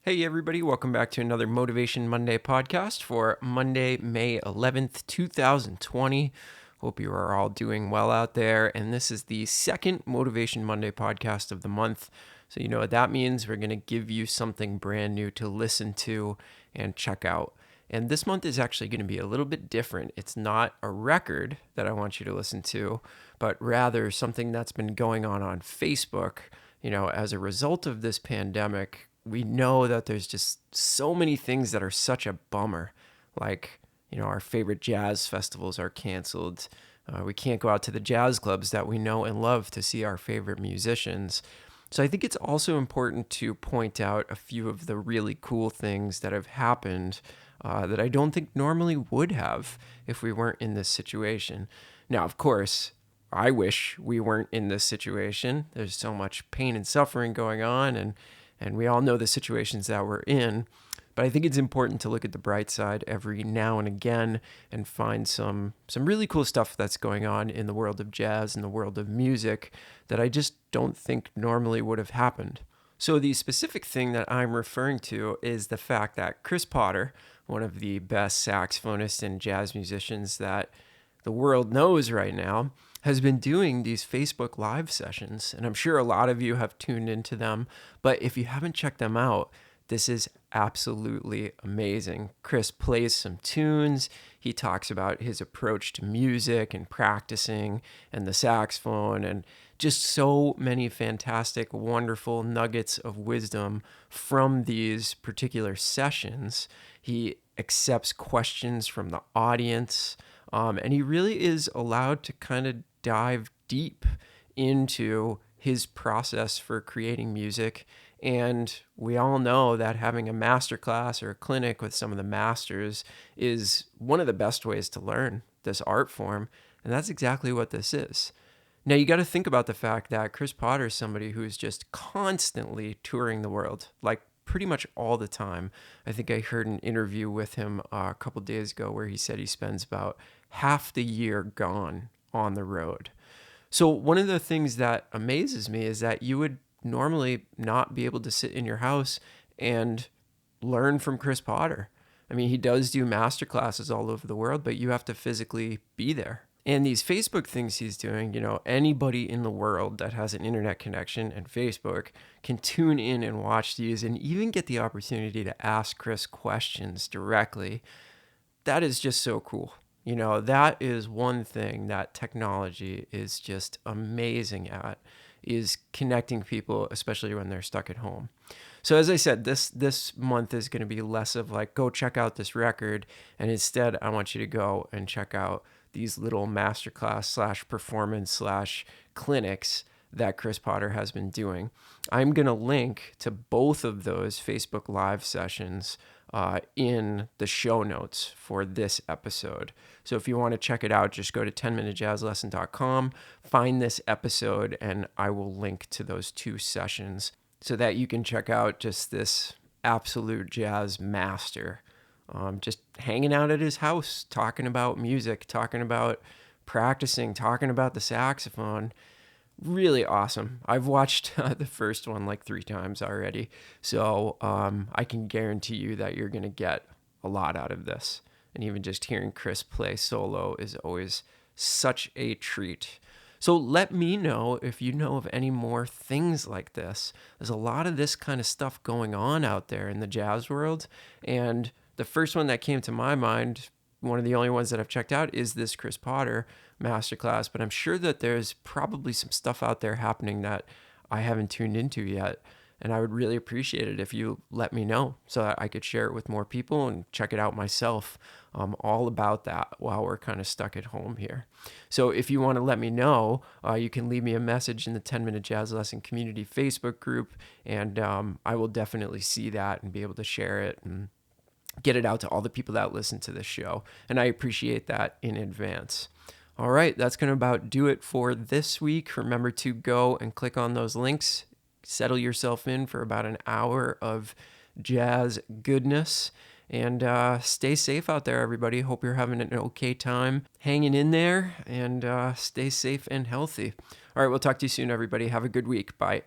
Hey, everybody, welcome back to another Motivation Monday podcast for Monday, May 11th, 2020. Hope you are all doing well out there. And this is the second Motivation Monday podcast of the month. So, you know what that means. We're going to give you something brand new to listen to and check out. And this month is actually going to be a little bit different. It's not a record that I want you to listen to, but rather something that's been going on Facebook. You know, as a result of this pandemic, we know that there's just so many things that are such a bummer. Like, you know, our favorite jazz festivals are canceled. We can't go out to the jazz clubs that we know and love to see our favorite musicians. So I think it's also important to point out a few of the really cool things that have happened that I don't think normally would have if we weren't in this situation. Now, of course, I wish we weren't in this situation. There's so much pain and suffering going on, and we all know the situations that we're in. But I think it's important to look at the bright side every now and again and find some really cool stuff that's going on in the world of jazz and the world of music that I just don't think normally would have happened. So the specific thing that I'm referring to is the fact that Chris Potter, one of the best saxophonists and jazz musicians that the world knows right now, has been doing these Facebook Live sessions. And I'm sure a lot of you have tuned into them. But if you haven't checked them out, this is absolutely amazing. Chris plays some tunes. He talks about his approach to music and practicing and the saxophone and just so many fantastic, wonderful nuggets of wisdom from these particular sessions. He accepts questions from the audience. And he really is allowed to kind of dive deep into his process for creating music. And we all know that having a masterclass or a clinic with some of the masters is one of the best ways to learn this art form. And that's exactly what this is. Now, you got to think about the fact that Chris Potter is somebody who is just constantly touring the world, like pretty much all the time. I think I heard an interview with him a couple days ago where he said he spends about half the year gone on the road. So one of the things that amazes me is that you would normally not be able to sit in your house and learn from Chris Potter. I mean, he does do master classes all over the world, but you have to physically be there. And these Facebook things he's doing, you know, anybody in the world that has an internet connection and Facebook can tune in and watch these and even get the opportunity to ask Chris questions directly. That is just so cool. You know, that is one thing that technology is just amazing at, is connecting people, especially when they're stuck at home. So as I said, this month is going to be less of like, go check out this record. And instead, I want you to go and check out these little masterclass / performance / clinics that Chris Potter has been doing. I'm going to link to both of those Facebook Live sessions in the show notes for this episode. So if you want to check it out, just go to 10minutejazzlesson.com, find this episode, and I will link to those two sessions so that you can check out just this absolute jazz master. Just hanging out at his house, talking about music, talking about practicing, talking about the saxophone. Really awesome. I've watched the first one like 3 times already. So I can guarantee you that you're going to get a lot out of this. And even just hearing Chris play solo is always such a treat. So let me know if you know of any more things like this. There's a lot of this kind of stuff going on out there in the jazz world. And the first one that came to my mind, one of the only ones that I've checked out, is this Chris Potter masterclass. But I'm sure that there's probably some stuff out there happening that I haven't tuned into yet. And I would really appreciate it if you let me know so that I could share it with more people and check it out myself. All about that while we're kind of stuck at home here. So if you want to let me know, you can leave me a message in the 10-Minute Jazz Lesson Community Facebook group, and I will definitely see that and be able to share it and get it out to all the people that listen to this show. And I appreciate that in advance. All right, that's going to about do it for this week. Remember to go and click on those links. Settle yourself in for about an hour of jazz goodness. And stay safe out there, everybody. Hope you're having an okay time hanging in there, and stay safe and healthy. All right, we'll talk to you soon, everybody. Have a good week. Bye.